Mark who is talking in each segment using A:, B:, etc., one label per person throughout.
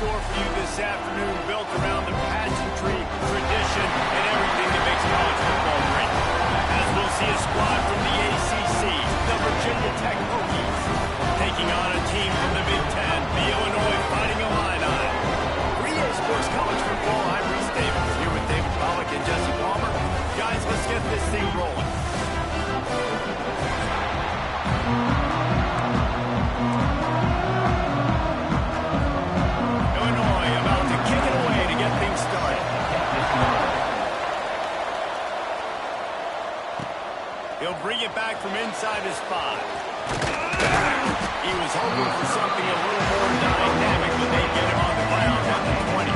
A: store for you this afternoon, built around the pageantry, tradition, and everything that makes college football great. As we'll see a squad from the ACC, the Virginia Tech Hokies, taking on a team from the Big Ten, the Illinois Fighting Illini. For EA Sports College Football, I'm Reese Davis, here with David Pollack and Jesse Palmer. Guys, let's get this thing rolling. Illinois about to kick it away to get things started. He'll bring it back from inside his 5. He was hoping for something a little more dynamic, but they get him on the ground at the 20.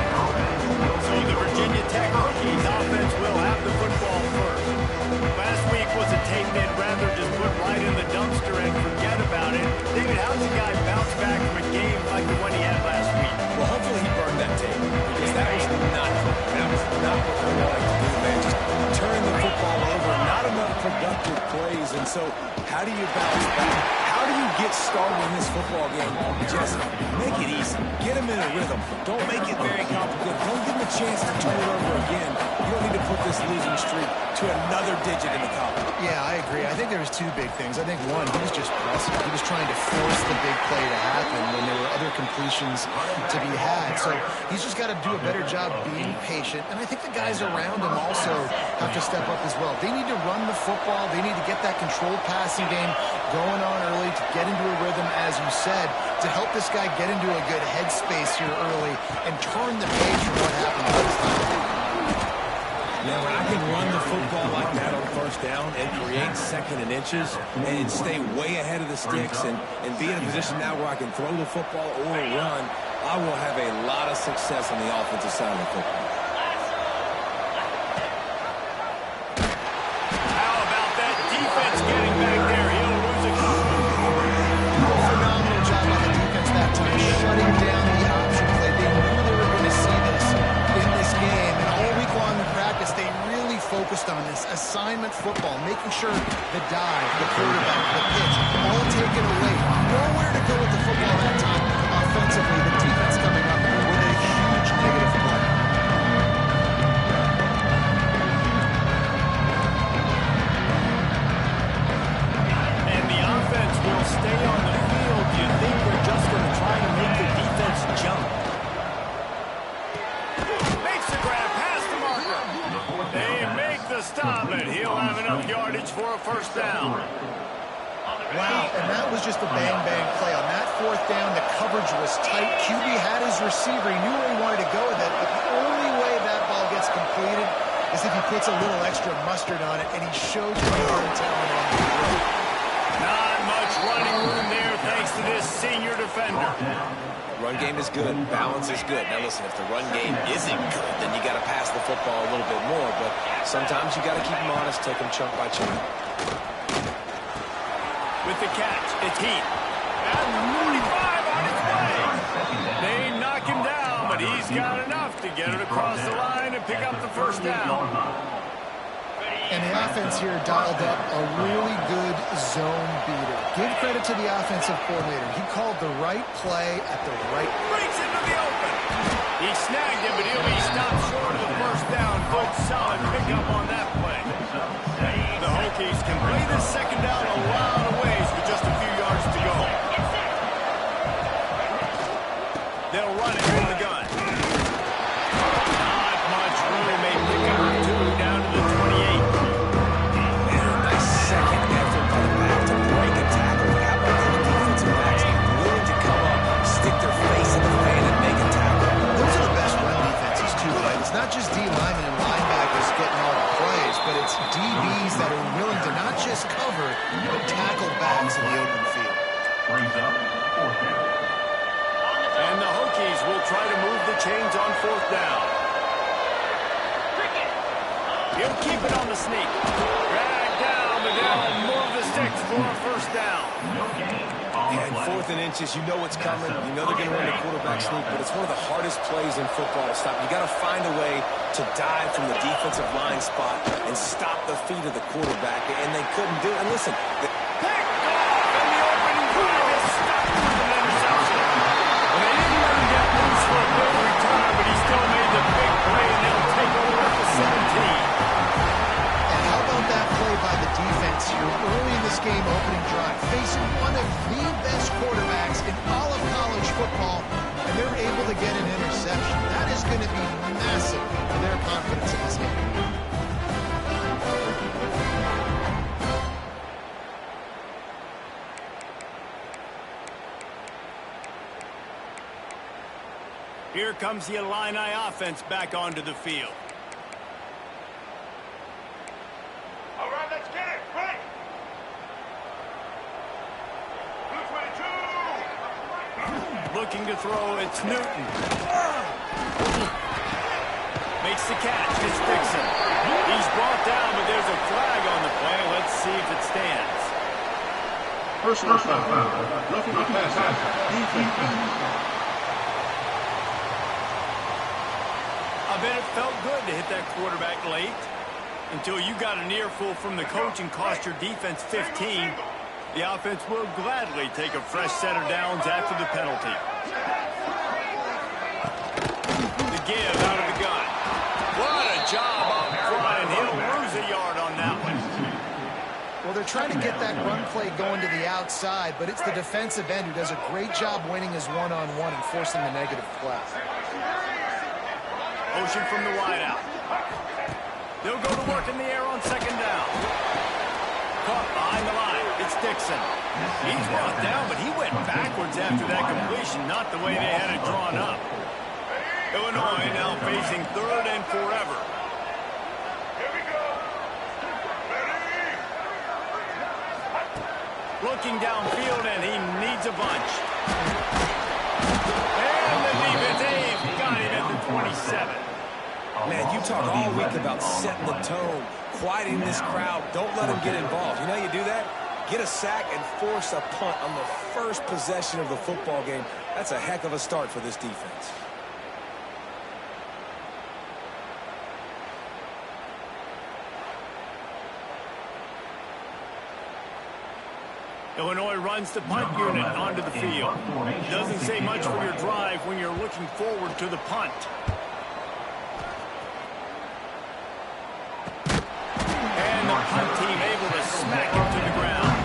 A: So the Virginia Tech Hokies offense will have the football first. Last week was a tape they'd rather just put right in the dumpster and forget about it. David, how's a guy bounce back from a game like the one he had last week?
B: Well, hopefully he burned that tape, because that was not what they wanted to do, man. Just turn the football over, not enough productive plays. And so how do you bounce back? How do you get started in this football game? Just make it easy. Get him in a rhythm. Don't make it very complicated. Don't give him a chance to turn it over again. You don't need to put this losing streak to another digit in the column.
C: Yeah, I agree. I think there was two big things. I think, one, he was just pressing. He was trying to force the big play to happen when there were other completions to be had. So he's just got to do a better job being patient. And I think the guys around him also have to step up as well. They need to run the football. They need to get that controlled passing game going on early to get into a rhythm, as you said, to help this guy get into a good headspace here early and turn the page from what happened last time.
B: Now, when I can run the football like that on first down and create second and inches and stay way ahead of the sticks and be in a position now where I can throw the football or run, I will have a lot of success on the offensive side of the football.
A: How about that defense getting back there? He'll lose a couple.
C: Phenomenal job by the defense that time, shutting down the option play. They knew they were going to see this in this game, and all week long in practice, they really focused on this assignment football, making sure the dive, the quarterback, the pitch, all taken away. Nowhere to go with the football that time offensively. The defense coming up with a huge negative play.
A: And the offense will stay on the field. Do you think they're just going to try and make the defense jump? Makes the grab past the marker. They make the stop, and he'll have enough yardage for a first down.
C: Wow, and that was just a bang-bang play. On that fourth down, the coverage was tight. QB had his receiver. He knew where he wanted to go with it, but the only way that ball gets completed is if he puts a little extra mustard on it, and he showed you the arm talent on the field.
A: Not much running room there thanks to this senior defender.
B: Run game is good. Balance is good. Now, listen, if the run game isn't good, then you got to pass the football a little bit more, but sometimes you got to keep them honest, take them chunk by chunk.
A: With the catch, it's Heath. And 45 on his way. They knock him down, but he's got enough to get it across the line and pick up the first down.
C: And the offense here dialed up a really good zone beater. Give credit to the offensive coordinator. He called the right play at the right time.
A: Breaks into the open. He snagged him, but he'll be stopped short of the first down. Good, solid pickup on that play. The Hokies can play this second down a lot of ways with just a few yards to go. They'll run it from the gun. Not much room. They pick up 2 down to the 28.
B: And a nice second effort by the back to break a tackle. How about those defensive backs willing to come up, stick their face in the fan, and make a tackle?
C: Those are the best run defenses, too, right? It's not just D linemen and linebackers getting all the plays, but it's DBs that are willing to not just cover, but tackle backs in the open field.
D: Brings up fourth down.
A: And the Hokies will try to move the chains on fourth down. He'll keep it on the sneak. Drag down, but they'll move the sticks for a first down.
B: And fourth and inches, you know what's coming. You know they're going to run the quarterback sneak, but it's one of the hardest plays in football to stop. You got to find a way to dive from the defensive line spot and stop the feet of the quarterback, and they couldn't do it. And listen,
A: Picked off, and the opening drive is stopped with an interception. They didn't let him get loose for a bit.
C: game opening drive, facing one of the best quarterbacks in all of college football, and they're able to get an interception. That is going to be massive for their confidence in this game.
A: Here comes the Illini offense back onto the field.
D: All right, let's get it. Right. Blue 22.
A: Looking to throw, it's Newton. Makes the catch, it's Dixon. He's brought down, but there's a flag on the play. Let's see if it stands.
D: Personal foul. Roughing the pass.
A: I bet it felt good to hit that quarterback late until you got an earful from the coach and cost your defense 15. The offense will gladly take a fresh set of downs after the penalty. The give out of the gun. What a job up front, and he'll lose a yard on that one.
C: Well, they're trying to get that run play going to the outside, but it's the defensive end who does a great job winning his one-on-one and forcing the negative play.
A: Motion from the wideout. They'll go to work in the air on second down. Caught behind the line. It's Dixon. He's brought down, but he went backwards after that completion, not the way they had it drawn up. Illinois now facing third and forever.
D: Here we go. Ready.
A: Looking downfield, and he needs a bunch. And the defense got him at the 27.
B: Man, you talk all week about setting the tone, quieting this crowd. Don't let them get involved. You know how you do that? Get a sack and force a punt on the first possession of the football game. That's a heck of a start for this defense.
A: Illinois runs the punt unit onto the field. Doesn't say much for your drive when you're looking forward to the punt. And the punt team able to smack him to the ground.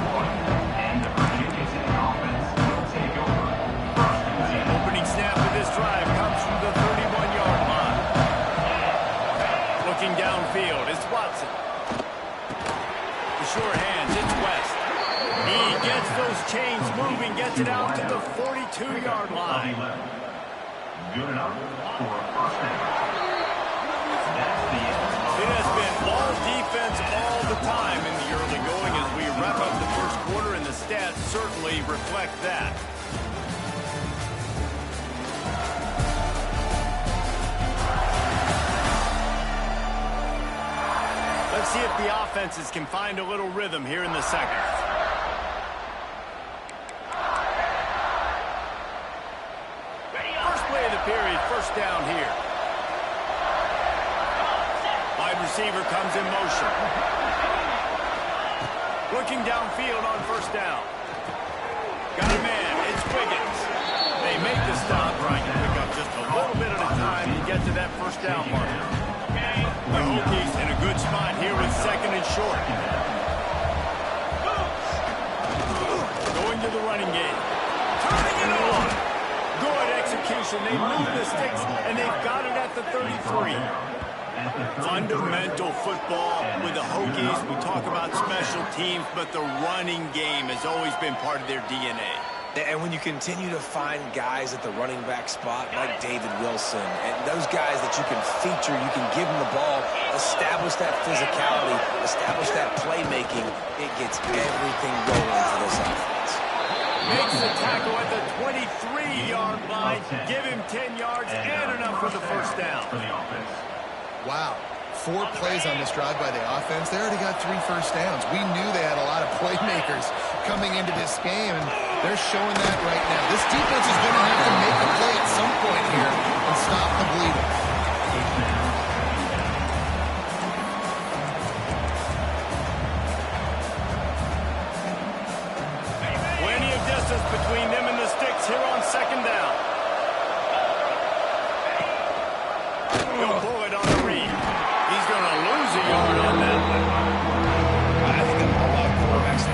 A: Opening snap of this drive comes from the 31-yard line. Looking downfield, it's Watson. The sure hands, it's West. He gets those chains moving, gets it out to the 42-yard line.
D: Good enough for a first down.
A: It has been all defense all the time in the early going as we wrap up the first quarter, and the stats certainly reflect that. Let's see if the offenses can find a little rhythm here in the second. First play of the period, first down here. Wide receiver comes in motion. Looking downfield on first down. Got a man, it's Wiggins. They make the stop, trying to pick up just a little bit at a time to get to that first down marker. The Hokies in a good spot here with second and short. Going to the running game. Turning it on. Good execution. They move the sticks, and they've got it at the 33. Fundamental football with the Hokies. We talk about special teams, but the running game has always been part of their DNA.
B: And when you continue to find guys at the running back spot like David Wilson and those guys that you can feature, you can give them the ball, establish that physicality, establish that playmaking, it gets everything going for this offense.
A: Makes the tackle at the 23-yard line. Give him 10 yards and enough for the first down.
C: Wow. 4 plays on this drive by the offense. They already got 3 first downs. We knew they had a lot of playmakers coming into this game, and they're showing that right now. This defense is going to have to make a play at some point here and stop the bleeding.
A: Plenty of distance between them and the sticks here on second down. He'll pull it on the read. He's going to lose a yard on that one.
B: I think a lot of quarterbacks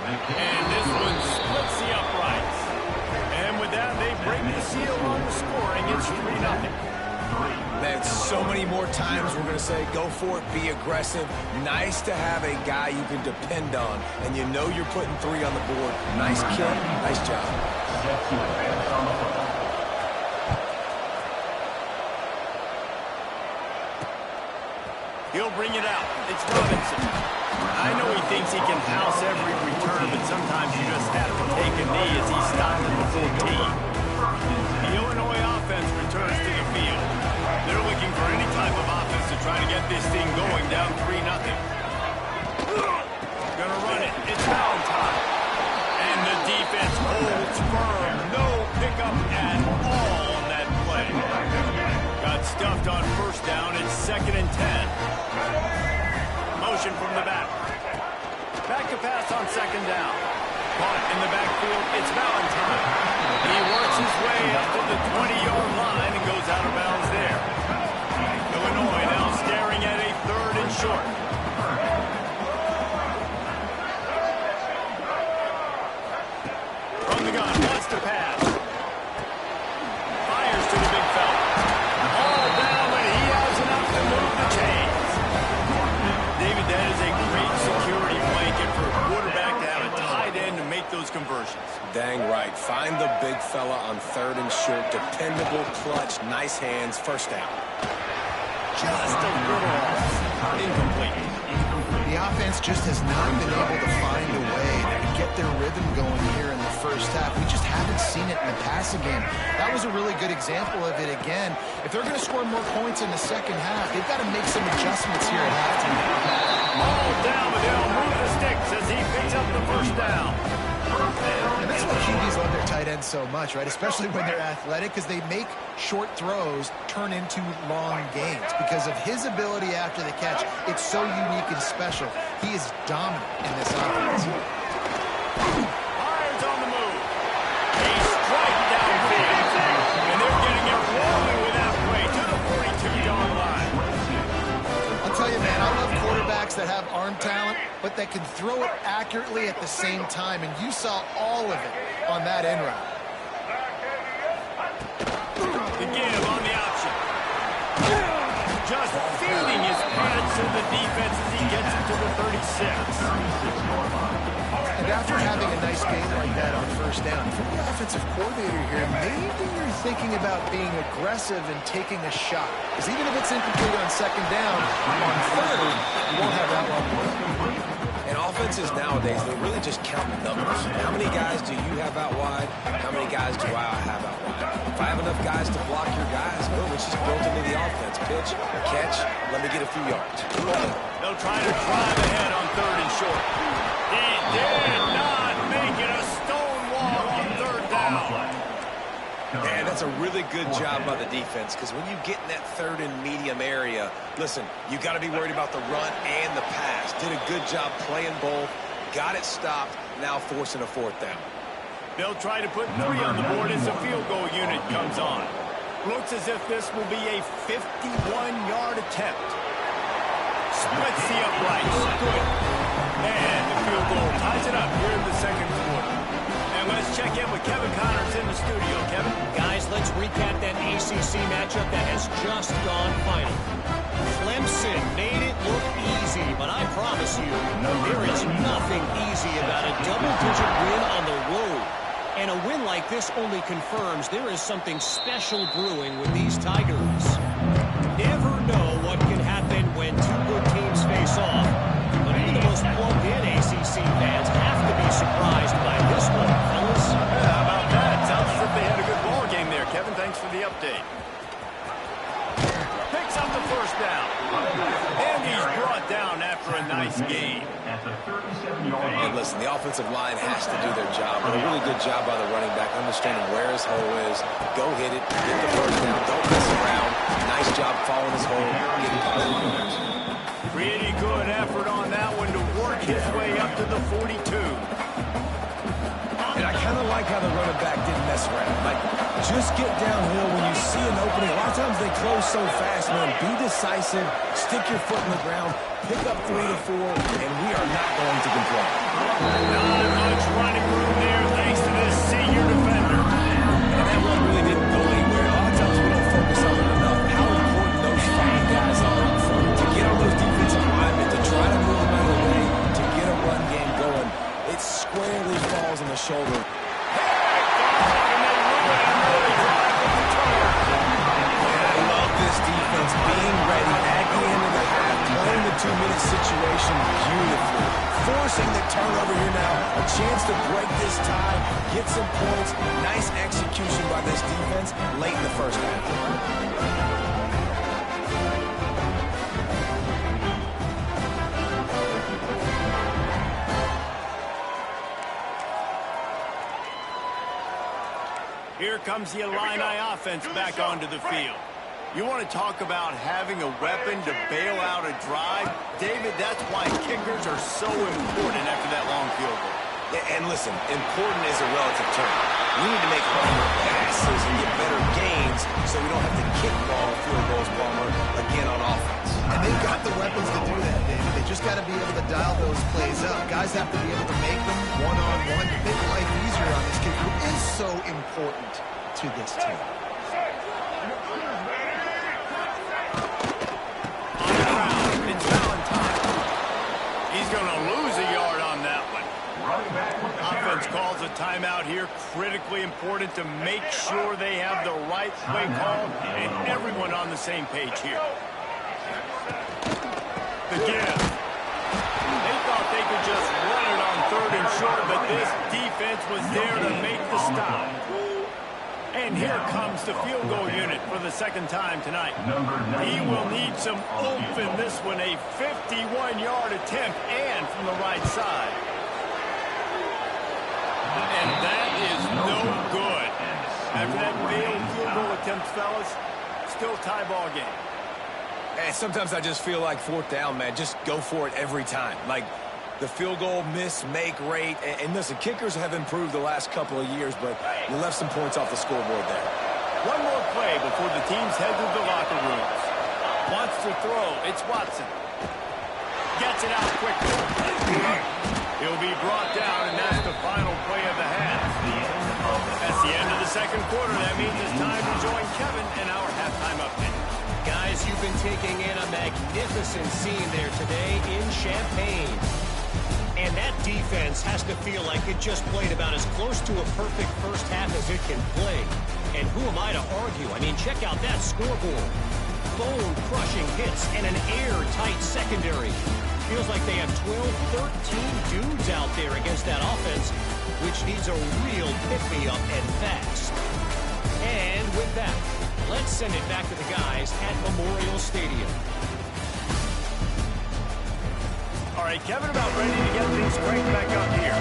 A: And this one splits the uprights. And with that, they break the seal on the scoring. It's 3-0.
B: Man, so many more times we're going to say, go for it, be aggressive. Nice to have a guy you can depend on, and you know you're putting 3 on the board. Nice kill, nice job.
A: He'll bring it out. It's Robinson. I know he thinks he can house every return, but sometimes you just have to take a knee as he stops at the 14. The Illinois offense returns to the field. They're looking for any type of offense to try to get this thing going, down 3-0. Gonna run it. It's Valentine. And the defense holds firm. No pickup at all on that play. Got stuffed on first down. It's 2nd and 10. Motion from the back. Back to pass on 2nd down. Caught in the backfield. It's Valentine. He works his way up to the 20-yard line and goes out of bounds there. Illinois now staring at a 3rd and short. From the gun, wants to pass. Fires to the big fella. All down, and he has enough to move the chains. David, that is a great security blanket for a quarterback to have a tight end to make those conversions.
B: Dang right. Find the big fella on 3rd and short. Dependable, clutch, nice hands, first down.
A: Just a little off. Incomplete.
C: The offense just has not been able to find a way to get their rhythm going here in the first half. We just haven't seen it in the passing game. That was a really good example of it again. If they're going to score more points in the second half, they've got to make some adjustments here at halftime.
A: All down, but they'll move the sticks as he picks up the first down.
C: And that's why QBs love their tight ends so much, right? Especially when they're athletic, because they make short throws turn into long gains. Because of his ability after the catch, it's so unique and special. He is dominant in this offense.
A: Irons on the move. A strike downfield. And they're getting it rolling with that play to the 42-yard line.
C: I'll tell you, man, I love quarterbacks that have arm talent, but that can throw it accurately at the same time. And you saw all of it on that end route.
A: The give on the option. Just feeding his pads to the defense as he gets it to the 36.
C: And after having a nice game like that on first down, if you're the offensive coordinator here, maybe you're thinking about being aggressive and taking a shot. Because even if it's incomplete on 2nd down, on 3rd, you won't have that long to wait.
B: And offenses nowadays, they're really just counting numbers. How many guys do you have out wide? How many guys do I have out wide? If I have enough guys to block your guys, well, it's just built into the offense. Pitch, catch, let me get a few yards.
A: They'll try to drive ahead on 3rd and short. He did not make it a stone wall on 3rd down.
B: Man, that's a really good job by the defense, because when you get in that 3rd and medium area, listen, you got to be worried about the run and the pass. Did a good job playing both, got it stopped, now forcing a 4th down.
A: They'll try to put 3 on the board as the field goal unit comes on. Looks as if this will be a 51-yard attempt. Splits the uprights. Good. And the field goal ties it up here in the 2nd quarter. And let's check in with Kevin Connors in the studio. Kevin?
E: Guys, let's recap that ACC matchup that has just gone final. Clemson made it look easy, but I promise you, there is nothing easy about a double-digit win on the road. And a win like this only confirms there is something special brewing with these Tigers. Never know what can happen when 2 good teams face off, but even the most plugged-in ACC fans have to be surprised by this one, fellas.
A: Yeah, how about that? Sounds as if they had a good ball game there. Kevin, thanks for the update. Picks up the first down. And he's brought down after a nice game.
B: And listen, the offensive line has to do their job, but a really good job by the running back, understanding where his hole is. Go hit it, get the first down, don't mess around. Nice job following his hole, getting positive yards.
A: Pretty good effort on that one to work his way up to the 42.
B: And I kind of like how the running back didn't mess around. Like, Just get downhill when you see an opening. A lot of times they close so fast, man. Be decisive, stick your foot in the ground, pick up 3 to 4, and we are not going to complain.
A: Not much running room there thanks to this senior defender.
B: And that one really didn't go anywhere. A lot of times we don't focus on it enough. How important those 5 guys are up front to get on those defensive linemen, to try to move them out of the way, to get a run game going. It squarely falls on the shoulder. Defense being ready at the end of the half, playing the 2-minute situation beautifully, forcing the turnover here now, a chance to break this tie, get some points. Nice execution by this defense late in the first half.
A: Here comes the Illini offense back onto the field. You want to talk about having a weapon to bail out a drive? David, that's why kickers are so important after that long field goal.
B: Yeah, and listen, important is a relative term. We need to make longer passes and get better gains so we don't have to kick long field goals, Palmer, again on offense.
C: And they've got the weapons to do that, David. They just got to be able to dial those plays up. Guys have to be able to make them one-on-one to make life easier on this kid, who is so important to this team.
A: Offense calls a timeout here. Critically important to make sure they have the right play call and everyone on the same page here. The give. They thought they could just run it on 3rd and short, but this defense was there to make the stop. And here comes the field goal unit for the 2nd time tonight. He will need some oomph in this one, a 51-yard attempt and from the right side. And that is no good. After that failed field goal attempt, fellas, still tie ball game.
B: And sometimes I just feel like 4th down, man. Just go for it every time. Like the field goal miss-make rate. And listen, kickers have improved the last couple of years, but you left some points off the scoreboard there.
A: One more play before the teams head to the locker rooms. Wants to throw. It's Watson. Gets it out quickly. He'll be brought down, and that's the final play of the half. That's the end of the 2nd quarter. That means it's time to join Kevin in our halftime update.
E: Guys, you've been taking in a magnificent scene there today in Champaign. And that defense has to feel like it just played about as close to a perfect first half as it can play. And who am I to argue? I mean, check out that scoreboard. Bone-crushing hits and an airtight secondary. Feels like they have 12, 13 dudes out there against that offense, which needs a real pick-me-up and fast. And with that, let's send it back to the guys at Memorial Stadium.
A: All right, Kevin, about ready to get things cranked back up here.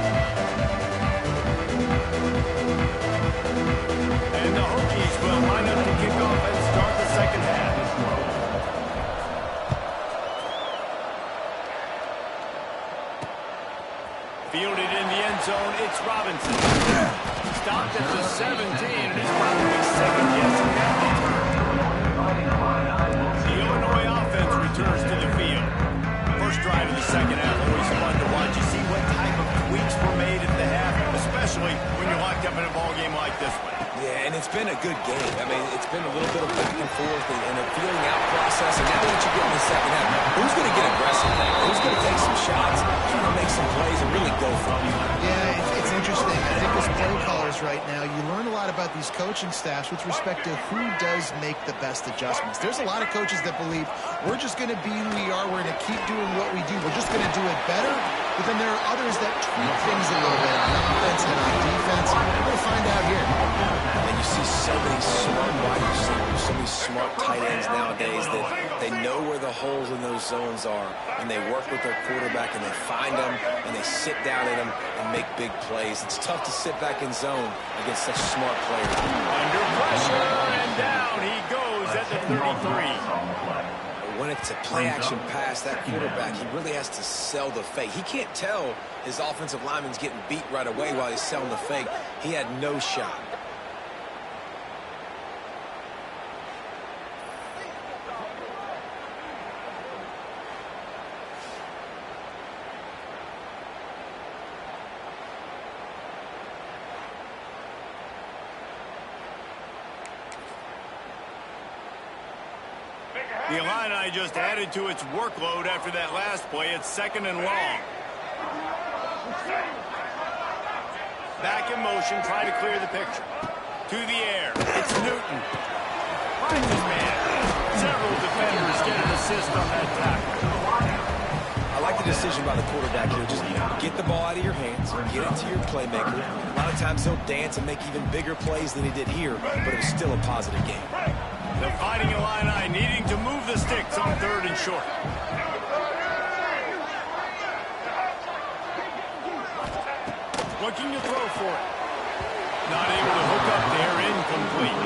A: And the Hokies will line up to kick off and start the 2nd half. Fielded in the end zone, it's Robinson. Stopped at the 17, and is probably second-guessing that return. The Illinois offense returns to the field. First drive of the 2nd half, always fun to watch. You see what type of tweaks were made at the half, especially when you're locked up in a ball game like this one.
B: Yeah, and it's been a good game. I mean, it's been a little bit of back and forth and a feeling out process. And now what you get in the 2nd half, who's going to get aggressive now? Who's going to take some shots, try to make some plays, and really go for it?
C: Yeah, it's interesting. I think as play callers right now, you learn a lot about these coaching staffs with respect to who does make the best adjustments. There's a lot of coaches that believe we're just going to be who we are. We're going to keep doing what we do. We're just going to do it better. But then there are others that tweak things a little bit on offense and on defense. We're going to find out here.
B: And you see so many smart wide receivers, so many smart tight ends nowadays that they know where the holes in those zones are, and they work with their quarterback, and they find them, and they sit down in them and make big plays. It's tough to sit back in zone against such smart players.
A: Under pressure, and down he goes at the 33.
B: When it's a play-action pass, that quarterback, he really has to sell the fake. He can't tell his offensive lineman's getting beat right away while he's selling the fake. He had no shot.
A: The Illini just added to its workload after that last play. It's 2nd and long. Back in motion, try to clear the picture. To the air. It's Newton. Finds his man. Several defenders get an assist on that tackle.
B: I like the decision by the quarterback here. Just get the ball out of your hands, get it to your playmaker. A lot of times he'll dance and make even bigger plays than he did here, but it was still a positive game.
A: The Fighting Illini needing to move the sticks on 3rd and short. Looking to throw for it. Not able to hook up there, incomplete.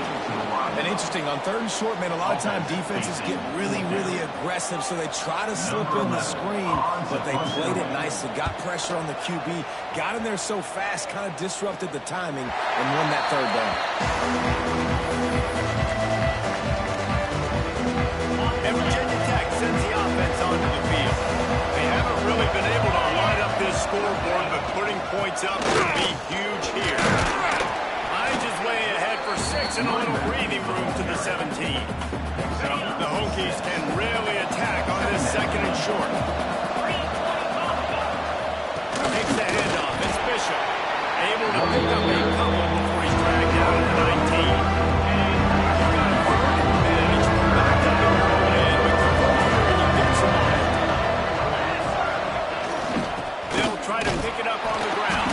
B: And interesting, on 3rd and short, man, a lot of time defenses get really, really aggressive, so they try to slip in the screen, but they played it nicely, got pressure on the QB, got in there so fast, kind of disrupted the timing, and won that 3rd down.
A: And Virginia Tech sends the offense onto the field. They haven't really been able to line up this scoreboard, but putting points up would be huge here. Finds his way ahead for 6 and a little breathing room to the 17. The Hokies can really attack on this 2nd and short. Takes the handoff. It's Bishop. Able to pick up a couple before he's dragged down at the 19. Try to pick it up on the ground.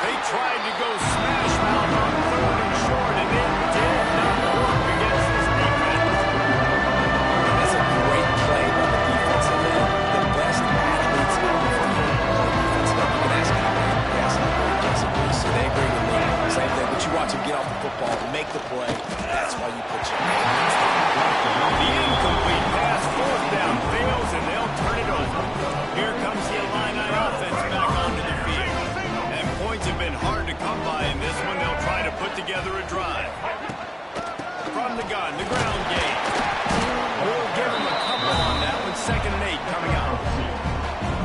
A: They tried to go smash mouth on 3rd and short, and it did not work against this defense.
B: That's a great play by the defensive end. The best athletes in the football defense. You can ask anybody. Yes, Jason Bruce. So they agree with me. Same thing. But you watch him get off the football, make the play. That's why you put your hands.
A: The incomplete pass, 4th down, fails, and they'll turn it over. Here comes the Illini offense back onto the field. And points have been hard to come by in this one. They'll try to put together a drive. From the gun, the ground game. We'll give them a couple on that one. 2nd and 8 coming up.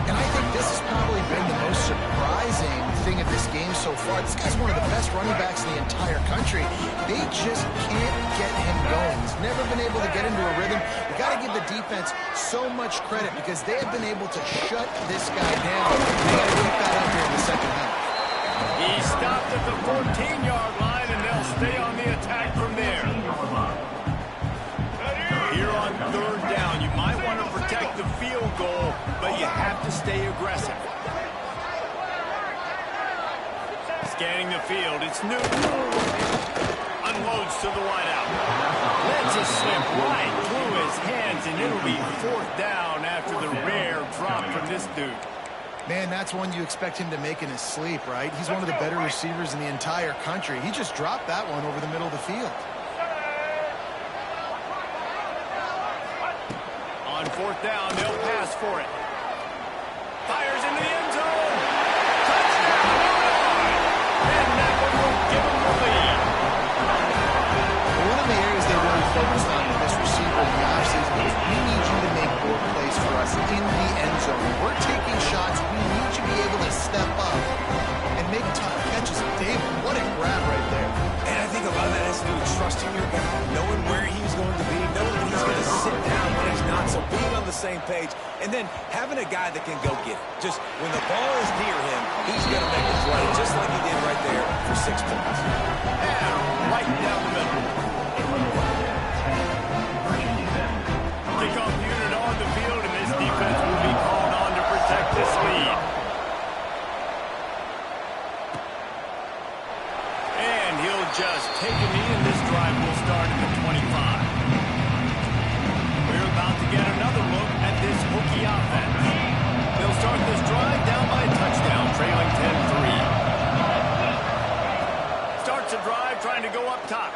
C: And I think this has probably been the most surprising thing of this game so far. This guy's one of the best running backs in the entire country. They just can't get him going. He's never been able to get into a rhythm. You got to give the defense so much credit because they have been able to shut this guy down. They got to pick that up here in the 2nd half.
A: He stopped at the 14-yard line, and they'll stay on the attack from there. Here on 3rd down, you might want to protect the field goal, but you have to stay aggressive. Scanning the field, it's Newton. Unloads to the wideout. Lets it slip right through his hands, and it'll be 4th down after the rare drop from this dude.
C: Man, that's one you expect him to make in his sleep, right? He's one of the better receivers in the entire country. He just dropped that one over the middle of the field.
A: On 4th down, they'll pass for it. Fires into the end zone. Touchdown! And that one will give him the lead.
C: One of the areas they really focused on with this receiver in the offseason is we need you to make more plays for us in the end zone. We're taking shots. We need you to be able to step up and make tough catches. David, what a grab right there.
B: And I think a lot of that has to do with trusting your guy, knowing where he's going to be, knowing that he's going to sit down when he's not, so being on the same page, and then having a guy that can go get it. Just when the ball is near him, he's going to make a play, just like he did right there for 6 points.
A: And right down the middle. Kickoff unit on the field, and this defense will be called on to protect this lead. And he'll just take a knee, and this drive will start at the 25. We're about to get another look at this Hokie offense. They'll start this drive down by a touchdown, trailing 10-3. Starts a drive trying to go up top.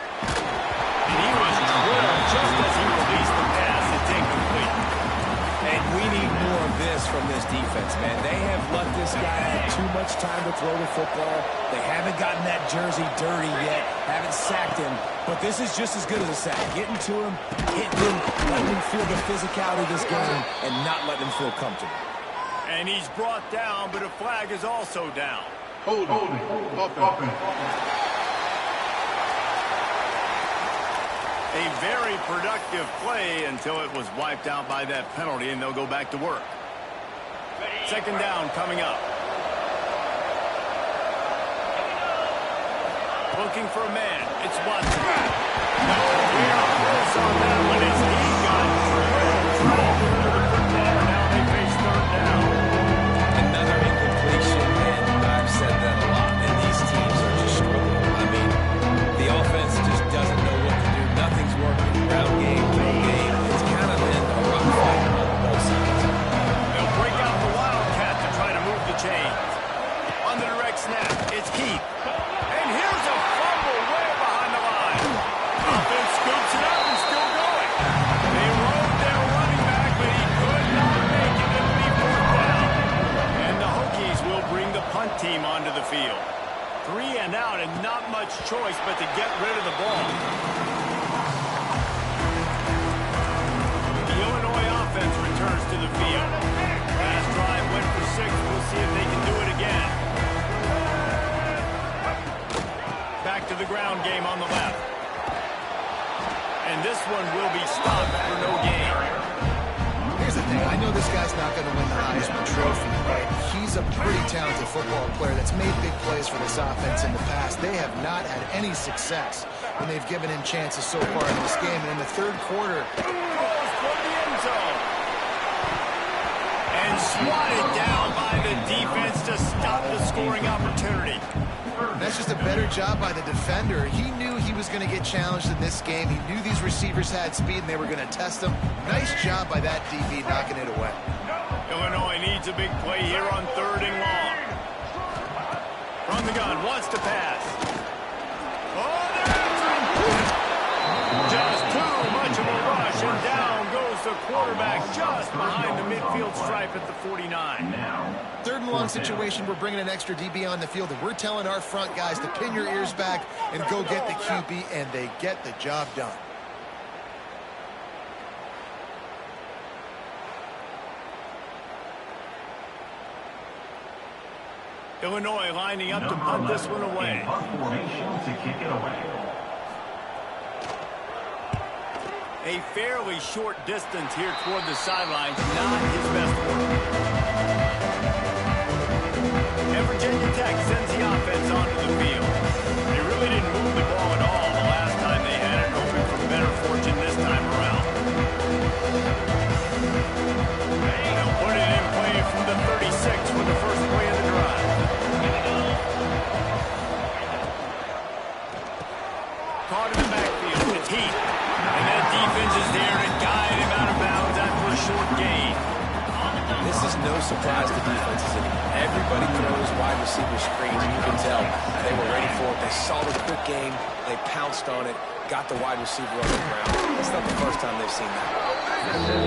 A: And he was drilled just as he released the pass. It's incomplete.
B: And we need more of this from this defense, man. They have let this guy have too much time to throw the football. They haven't gotten that jersey dirty yet, haven't sacked him. But this is just as good as a sack. Getting to him, hitting him, letting him feel the physicality of this game, and not letting him feel comfortable.
A: And he's brought down, but a flag is also down.
D: Hold it. Offense.
A: A very productive play until it was wiped out by that penalty, and they'll go back to work. Second down coming up. Looking for a man. It's Watson. No, we are close on that one as he got drilled over the football. Now they face third down.
B: Another incompletion, and I've said that a lot, and these teams are just struggling. I mean, the offense just doesn't know what to do. Nothing's working. Ground game, throw game. It's kind of been a rough fight on both sides.
A: They'll break out the Wildcat to try to move the chains. On the direct snap, it's Keith. And here's a fumble way behind the line. Offense scoops it up and still going. They rode their running back, but he could not make it. It'll be fourth down. And the Hokies will bring the punt team onto the field. 3 and out and not much choice but to get rid of the ball. The Illinois offense returns to the field. Last drive went for 6. We'll see if they can do it again. Back to the ground game on the left. And this one will be stopped for no gain.
C: Here's the thing. I know this guy's not going to win the Heisman Trophy, but he's a pretty talented football player that's made big plays for this offense in the past. They have not had any success when they've given him chances so far in this game. And in the third quarter,
A: Throws for the end zone. And swatted down by the defense to stop the scoring opportunity.
C: that's just a better job by the defender. He knew he was going to get challenged in this game. He knew these receivers had speed and they were going to test him. Nice job by that DB knocking it away.
A: Illinois needs a big play here on 3rd and long. From the gun, wants to pass. Oh, they're after him. Just too much of a rush, and down goes the quarterback just behind the midfield stripe at the 49.
C: 3rd and long situation, we're bringing an extra DB on the field, and we're telling our front guys to pin your ears back and go get the QB, and they get the job done.
A: Illinois lining up to punt this one away.
D: Formation to kick it away.
A: A fairly short distance here toward the sidelines, not his best work. And Virginia Tech sends the offense onto the field. They really didn't move the ball at all the last time they had it, hoping for better fortune this time around. They'll put it in play from the 36 for the first play of the drive. Caught in the backfield, it's Heath. And that defense is there to guide him out of bounds after a short gain.
B: This is no surprise to defenses anymore. Everybody throws wide receiver screens, and you can tell they were ready for it. They saw the quick game, they pounced on it, got the wide receiver on the ground. It's not the first time they've seen that.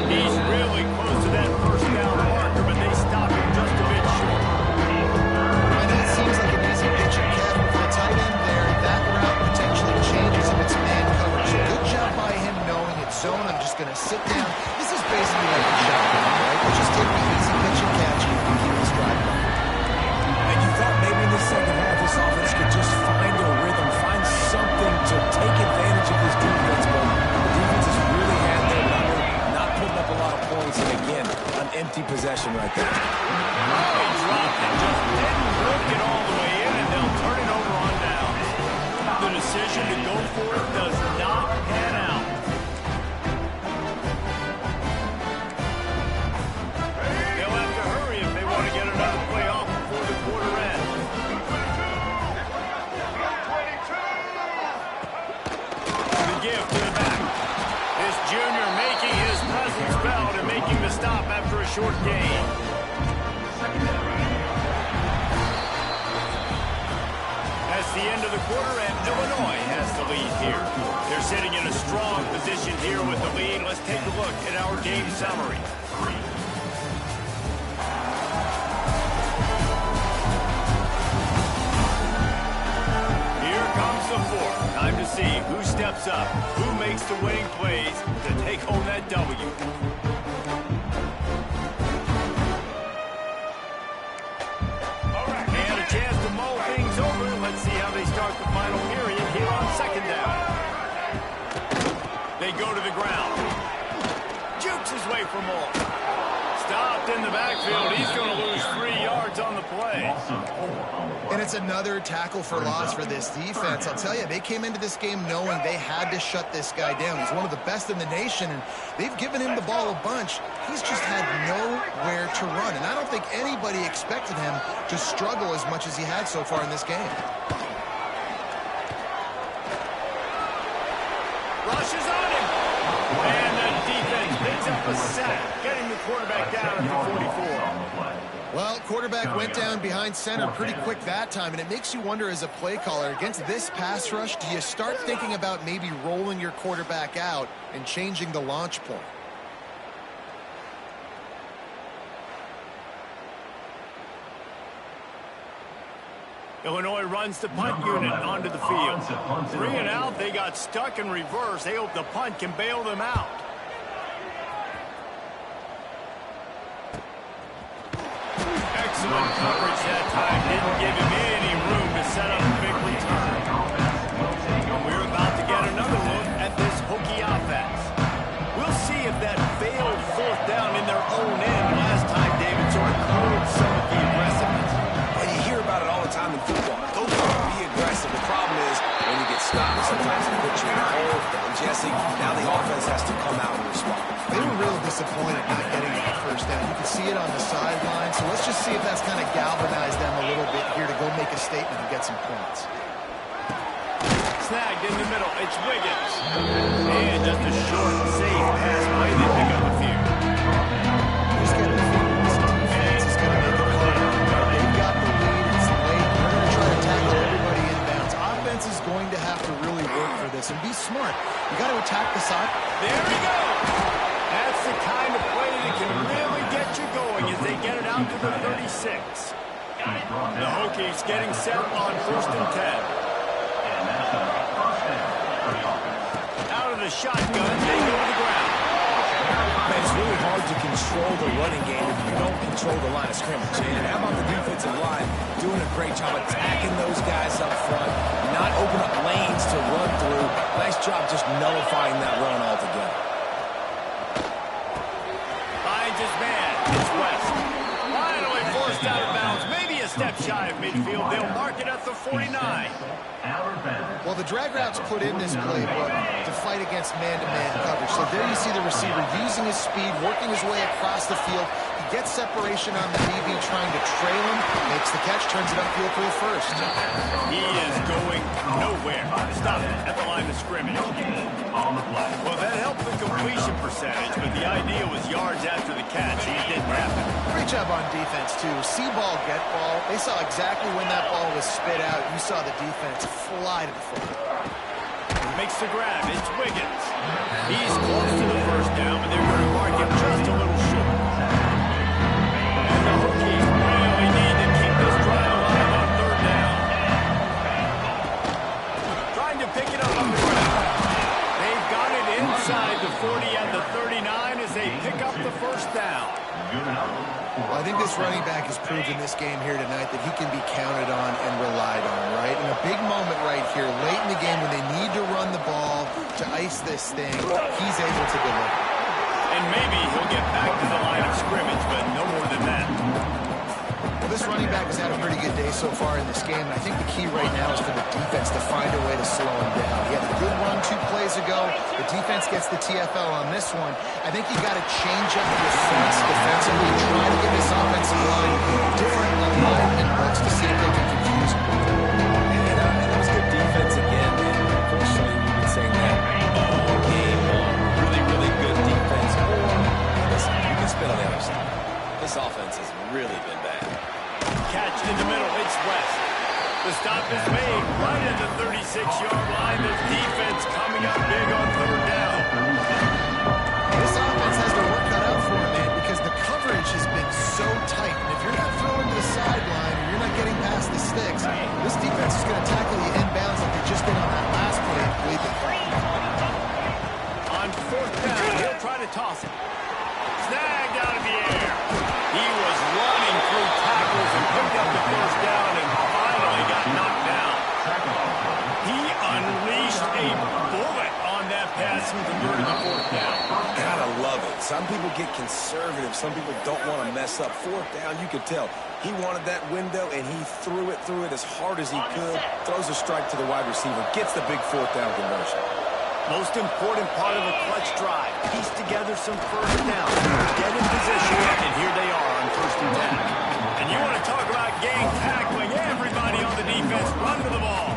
A: He's really close to that first down marker, but they stop him just a bit short.
C: And that seems like an easy picture, Kevin. For a tight end there, that route potentially changes if it's man coverage. So good job by him knowing it's zone. I'm just going to sit down. This is basically like a shotgun, right? We'll just take the easy pitch and catch and keep this drive going.
B: And you thought maybe in the second half this offense could just find a rhythm, find something to take advantage of this defense, but the defense has really had their number, not putting up a lot of points, and again, an empty possession right there.
A: They dropped it, just didn't work it all the way in, and they'll turn it over on downs. The decision to go for it does not pan out. They'll have to hurry if they want to get another play off before the quarter ends. The give to the back. This junior making his presence felt and making the stop after a short gain. That's the end of the quarter, and Illinois has the lead here. They're sitting in a strong position here with the lead. Let's take a look at our game summary. Here comes the fourth. Time to see who steps up, who makes the winning plays to take home that W. And a chance to mull things over. Let's see how they start the final period here on 2nd down. go to the ground. Jukes his way for more. Stopped in the backfield. He's going to lose 3 yards on the play.
C: And it's another tackle for loss for this defense. I'll tell you, they came into this game knowing they had to shut this guy down. He's one of the best in the nation, and they've given him the ball a bunch. He's just had nowhere to run, and I don't think anybody expected him to struggle as much as he had so far in this game.
A: Rushes on him. And the defense picks up a sack, getting the quarterback down at the 44.
C: Well, quarterback went down behind center pretty quick that time, and it makes you wonder as a play caller, against this pass rush, do you start thinking about maybe rolling your quarterback out and changing the launch point?
A: Illinois runs the punt unit onto the field. 3 and out, they got stuck in reverse. They hope the punt can bail them out. Excellent coverage that time. Didn't give him any room to set up a big return. And we're about to get another look at this Hokie offense. We'll see if that failed 4th down in their own end last time David sort of curbed some of the aggressiveness.
B: And you hear about it all the time in football. Go for it, be aggressive. The problem is when you get stopped, sometimes it puts you in a hole. And Jesse, now the offense has to come out and respond.
C: They were real disappointed not getting that 1st down. You can see it on the sideline. So let's just see if that's kind of galvanized them a little bit here to go make a statement and get some points.
A: Snagged in the middle. It's Wiggins. And just a short, safe pass play. They pick up a few.
C: Just get the feet. This defense is going to make it hard. They've got the lead. It's late. They're going to try to tackle everybody inbounds. Offense is going to have to really work for this and be smart. You got to attack the side.
A: There we go. That's the kind of play that can really get you going as they get it out to the 36. The Hokies getting set on 1st and 10. Out of the shotgun, they go to the ground.
B: Man, it's really hard to control the running game if you don't control the line of scrimmage. And how about the defensive line doing a great job attacking those guys up front, not open up lanes to run through. Nice job just nullifying that run altogether.
A: Finds his man. It's West. Finally forced out of bounds. Maybe a step shy of midfield. They'll mark it at the 49.
C: Well, the drag routes put in this playbook to fight against man-to-man coverage. So there you see the receiver using his speed, working his way across the field. He gets separation on the DB, trying to trail him, makes the catch, turns it upfield for the 1st.
A: He is going nowhere. Stop it at the line of scrimmage. Well, that helped the completion percentage, but the idea was yards after the catch, and it didn't happen.
C: Great job on defense, too. See ball, get ball. They saw exactly when that ball was spit out. You saw the defense fly to the football.
A: Makes the grab. It's Wiggins. He's close to the 1st down, but they're going to mark him just a little short. And the Hokies really need to keep this drive alive on 3rd down. Trying to pick it up on the ground. They've got it inside the 40 and the 39 as they pick up the 1st down.
C: Well, I think this running back has proved in this game here tonight that he can be counted on and relied on, right? In a big moment right here, late in the game when they need to run the ball to ice this thing, he's able to deliver.
A: And maybe he'll get back to the line of scrimmage, but no more than that.
C: Well, this running back has had a pretty good day so far in this game, and I think the key right now is for the defense to find a way to slow him down. He had a good run 2 plays ago. The defense gets the TFL on this one. I think you got to change up your fronts defensively, try to give this offensive line different alignment looks to see if they can confuse him.
B: And that was good defense again. And unfortunately, we've been saying that all game long. Really, really good defense. Listen, you can spin on the other side. This offense has really been bad.
A: Catch in the middle. It's West. The stop is made right at the 36-yard line. The defense coming up big on 3rd down.
C: This offense has their work cut out for him, man, because the coverage has been so tight. And if you're not throwing to the sideline or you're not getting past the sticks, this defense is going to tackle you inbounds like they just did on that last play and bleed the play.
A: On 4th down, he'll try to toss it. Snagged out of the air. He was running through tackles and picked up the 1st down and finally got knocked down. He unleashed a bullet on that pass and converted the
B: people get conservative. Some people don't want to mess up. Fourth down, you could tell. He wanted that window, and he threw it as hard as he could. Throws a strike to the wide receiver. Gets the big fourth down conversion.
A: Most important part of a clutch drive. Piece together some first downs. Get in position, and here they are on 1st and 10. And you want to talk about gang tackling. Everybody on the defense run to the ball.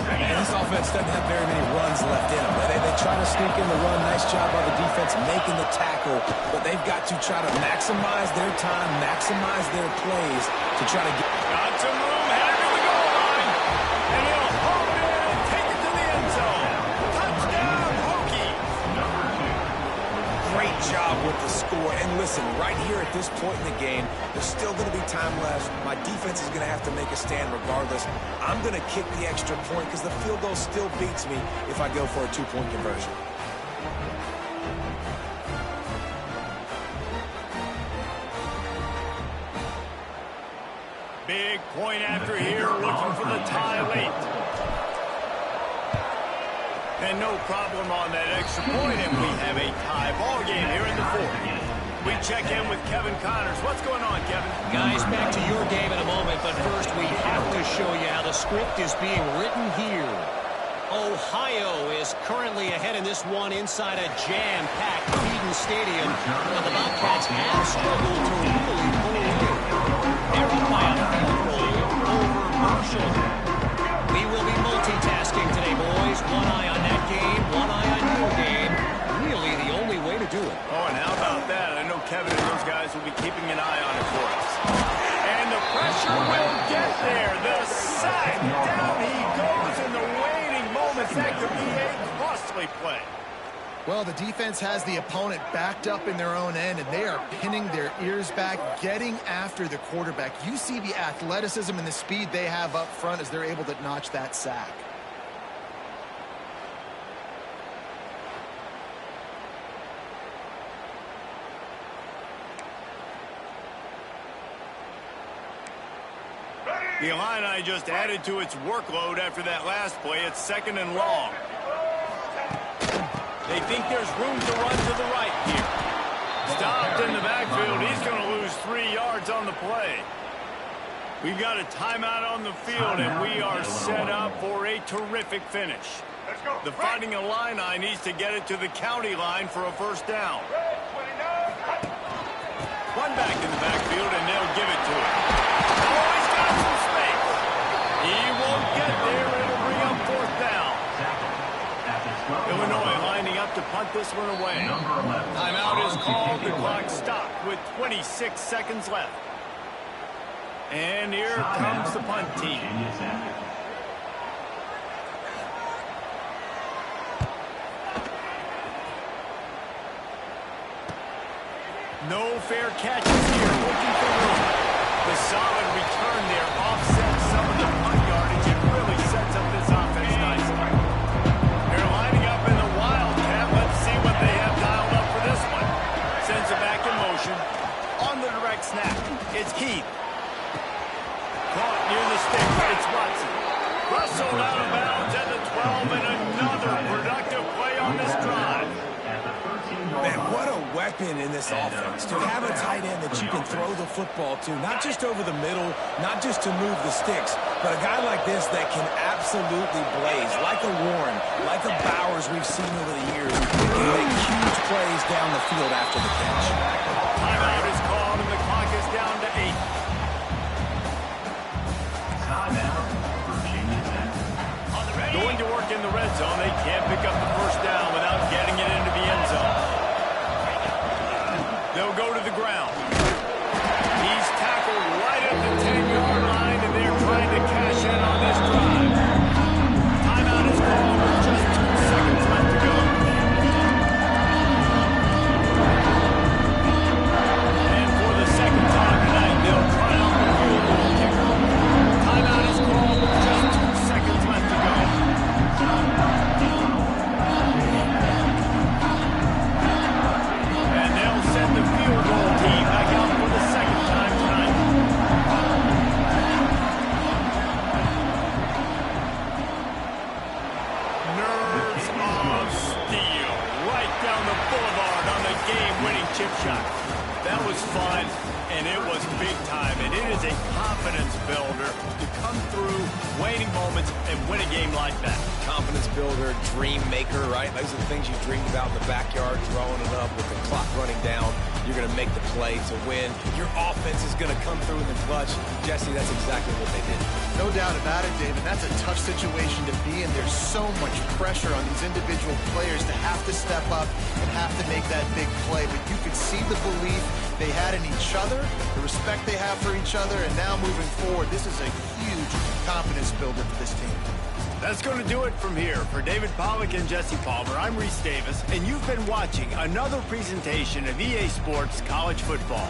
B: And this offense doesn't have very many runs left in them. They try to sneak in the run. Nice job by the defense making the tackle. But they've got to try to maximize their time, maximize their plays to try to get...
A: Got some room, headed to the goal line. And he'll hold it and take it to the end zone. Touchdown, Hokies.
B: Great job with the score. And listen, right here at this point in the game, there's still going to be time left. My defense is going to have to make a stand regardless. I'm going to kick the extra point because the field goal still beats me if I go for a two-point conversion.
A: Big point after here, looking for the tie late. And no problem on that extra point, and we have a tie ball game here in the 4th. We check in with Kevin Connors. What's going on, Kevin?
E: Guys, back to your game in a moment, but first we have to show you how the script is being written here. Ohio is currently ahead in this one inside a jam-packed Eden Stadium, but the Bobcats have struggled to really pull away. They're up by a field goal over Marshall. We will be multitasking today, boys. One eye on that game, one eye on your game. Really the only way to do it.
A: Oh, and how about that? I know Kevin and those guys will be keeping an eye on it for us. And the pressure will get there. The sack. Down he goes in the waiting moments. That could be a costly play.
C: Well, the defense has the opponent backed up in their own end, and they are pinning their ears back, getting after the quarterback. You see the athleticism and the speed they have up front as they're able to notch that sack.
A: The Illini just added to its workload after that last play. It's 2nd and long. They think there's room to run to the right here. Stopped in the backfield. He's going to lose 3 yards on the play. We've got a timeout on the field, and we are set up for a terrific finish. The Fighting Illini needs to get it to the county line for a first down. One back in the backfield, and they'll give it to him. Oh, he's got some space. He won't get there. It'll bring up 4th down. Illinois lining up to punt this one away. Timeout is called. The clock stopped with 26 seconds left. And here comes the punt team. No fair catches here. Looking for room. The solid return there offsets some of the punt yardage. It really sets up this offense nicely. They're lining up in the wildcat. Let's see what they have dialed up for this one. Sends it back in motion. On the direct snap, it's Keith. Caught near the stick. It's Watson. Rustled out of bounds at the 12, and another productive play on this drive.
B: Man, what a weapon in this offense. To have a tight end that you can throw the football to, not just over the middle, not just to move the sticks, but a guy like this that can absolutely blaze, like a Warren, like a Bowers we've seen over the years. He can make huge plays down the field after the catch.
A: Timeout is called, and the clock is down to 8. Going to work in the red zone. They can't pick up the first down without getting it into the end zone. They'll go to the ground. He's tackled right at the 10-yard line, and they're trying to cash in on this drive. Timeout is called with just 2 seconds left to go. And for the second time tonight, they'll try out the field goal kicker. Timeout is called with just 2 seconds left to go. defining moments and win a game like that.
B: Confidence builder, dream maker, right? Those are the things you dreamed about in the backyard, throwing it up with the clock running down. You're going to make the play to win. Your offense is going to come through in the clutch. Jesse, that's exactly what they did.
C: No doubt about it, David. That's a tough situation to be in. There's so much pressure on these individual players to have to step up and have to make that big play. But you could see the belief they had in each other, the respect they have for each other, and now moving forward, this is a huge confidence builder for this team.
A: That's going to do it from here. For David Pollack and Jesse Palmer, I'm Reese Davis, and you've been watching another presentation of EA Sports College Football.